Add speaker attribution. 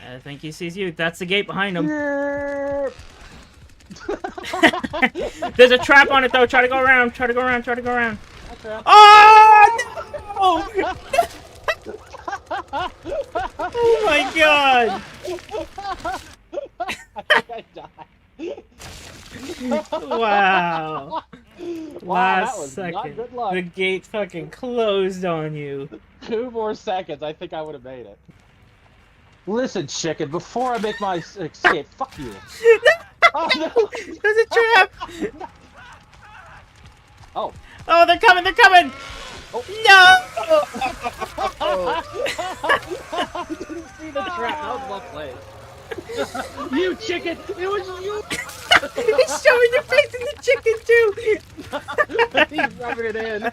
Speaker 1: I think he sees you. That's the gate behind him. There's a trap on it, though. Try to go around. Try to go around. Try to go around. Oh, no! Oh, my God.
Speaker 2: I died.
Speaker 1: Wow.
Speaker 2: Wow,
Speaker 1: Last
Speaker 2: that was
Speaker 1: second.
Speaker 2: not good luck.
Speaker 1: The gate fucking closed on you.
Speaker 2: 2 more seconds, I think I would have made it. Listen, chicken, before I make my escape, fuck you. Oh, no.
Speaker 1: There's a trap!
Speaker 2: Oh.
Speaker 1: Oh, they're coming, they're coming!
Speaker 2: Oh.
Speaker 1: No!
Speaker 2: I didn't see the trap, that was well played. You chicken! It was you!
Speaker 1: He's showing your face in the chicken, too!
Speaker 2: He's rubbing it in.